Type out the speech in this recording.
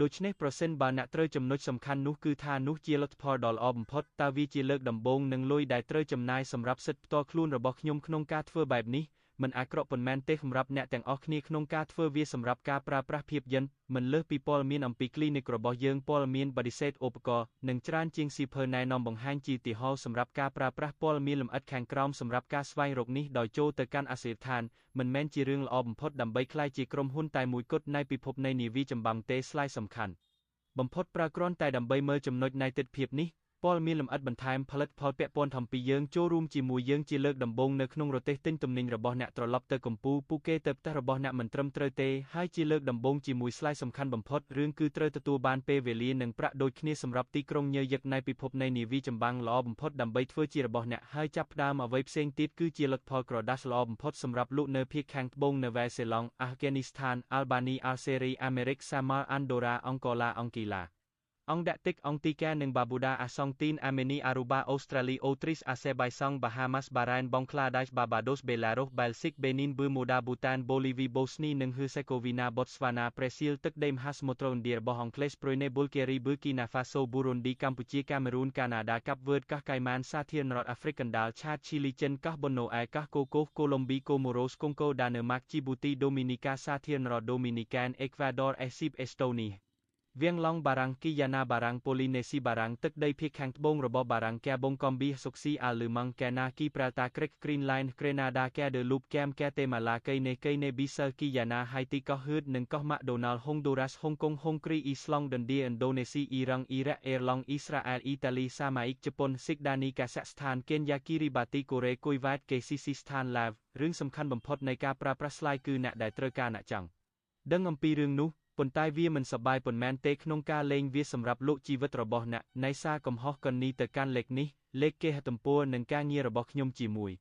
ដូច្នេះប្រសិនបើអ្នកត្រូវចំណុចសំខាន់នោះគឺថានោះជាលទ្ធផលដ៏ល្អបំផុតតើវាជាលើកដំបូងនឹងលុយដែលត្រូវចំណាយសម្រាប់សិទ្ធិផ្ទាល់ខ្លួនរបស់ខ្ញុំក្នុងការធ្វើបែបនេះមិនអាក្រក់ប៉ុន្មានទេសម្រាប់អ្នកទាំងអស់គ្នាក្នុងការធ្វើវាសម្រាប់ការប្រើប្រាស់ភាពយន្តមិនលើសពីព័ត៌មានអំពី clinic របស់យើងព័ត៌មានបដិសេធឧបករណ៍និងច្រើនជាងសៀវភៅណែនាំបង្ហាញជាឧទាហរណ៍សម្រាប់ការប្រើប្រាស់ព័ត៌មានលម្អិតខាងក្រោមសម្រាប់ការស្វែងរកនេះដោយចូលទៅកាន់អាសយដ្ឋានមិនមែនជារឿងល្អបំផុតដើម្បីក្លាយជាក្រុមហ៊ុនតែមួយគត់នៃពិភពនៃនាវាចម្បាំងទេស្លាយសំខាន់បំផុតប្រើគ្រាន់តែដើម្បីមើលចំណុចនៃទិដ្ឋភាពនេះព័ត៌មានលម្អិតបន្ថែមផលិតផលពាក់ព័ន្ធអំពីយើងចូលរួមជាមួយយើងជាលើកដំបូងនៅក្នុងរទេះទិញទំនិញរបស់អ្នកត្រឡប់ទៅកំពូលពួកគេទៅផ្ទះរបស់អ្នកមិនត្រឹមត្រូវទេហើយជាលើកដំបូងជាមួយស្លាយសំខាន់បំផុតរឿងគឺត្រូវទទួលបានពេលវេលានិងប្រាក់ដូចគ្នាសម្រាប់ទីក្រុងញើយឹកនៃពិភពនៃនាវាចម្បាំងល្អបំផុតដើម្បីធ្វើជារបស់អ្នកហើយចាប់ផ្ដើមអ្វីផ្សេងទៀតគឺជាលទ្ធផលក្រដាសល្អបំផុតសម្រាប់លក់នៅភាគខាងត្បូងនៅវ៉ែសេឡង់អាហ្វហ្គានីស្ថានអាល់បានីអាល់សេរីអាមេរិកសាម៉ាល់អាន់ដូរ៉ាអង់កូឡាអង់គីឡាអង្គដាក់ទឹកអង្គទីកានិងបាប៊ូដាអាសង់ទីនអាមេនីអារូបាអូស្ត្រាលីអូទ្រីសអាសេបៃសង់បាហាម៉ាស់បារ៉ែនបង់ក្លាដាសបាបាដូសបេឡារុសបែលហ្សិកបេនីនប៊ឺម៉ូដាប៊ូតានបូលីវីបូស្នីនិងហឺសេកូវីណាបតស្វាណាប្រេស៊ីលទឹកដីមហាសមុទ្រឥណ្ឌារបស់អង់គ្លេសប្រុយណេប៊ុលហ្គេរីប៊ឺគីណាហ្វាសូប៊ូរុនឌីកម្ពុជាកាមេរូនកាណាដាកាប់វើតកោះកៃម៉ានសាធារណរដ្ឋអាហ្វ្រិកកណ្ដាលឆាតឈីលីចិនកោះប៊ុនណូអែកោះកូកូសកូឡុំប៊ីកូម៉ូរ៉ូសកុងកូដាណឺម៉ាកជីប៊ូទីដូមីនីកាសាធារណរដ្ឋដូមីនីកែនអេក្វាដ័រអេស៊ីបអេស្តូនីវៀងឡង់បារាំងគីយ៉ាណាបារាំងប៉ូលីនេស៊ីបារាំងទឹកដីភាគខាងត្បូងរបស់បារាំងកែប៊ុងកំប៊ីសុកស៊ីអាលឺម៉ង់កែណាគីប្រាល់តាក្រិកគ្រីនឡែនក្រេណាដាកែដឺលូបកែមកែតេម៉ាឡាកៃនេប៊ីសើគីយ៉ាណាហៃទីកោះហឺតនិងកោះម៉ាក់ដូណាល់ហុងដូរ៉ាសហុងកុងហុងគ្រីអ៊ីស្លង់ដិនឌាឥណ្ឌូនេស៊ីអ៊ីរ៉ង់អ៊ីរ៉ាក់អេរឡង់អ៊ីស្រាអែលអ៊ីតាលីសាម៉ាអ៊ិកជប៉ុនស៊ីកដានីកាហ្សាក់ស្ថានកេនយ៉ាគីរីបាទីកូរ៉េគុយវ៉ែតកេស៊ីស៊ីស្ថានឡាវរឿងសំខាន់បំផុតនៃការប្រើប្រាស់ស្លាយគឺអ្នកដែលត្រូវការអ្នកចង់ដឹងអំពីរឿងនោះប៉ុន្តែវាមិនសប្បាយប៉ុន្មានទេក្នុងការលេងវាសម្រាប់លោកជីវិតរបស់អ្នកនៃសារកំហុសកុននីទៅកាន់លេខនេះលេខគេហទំព័រនិងការងាររបស់ខ្ញុំជាមួយ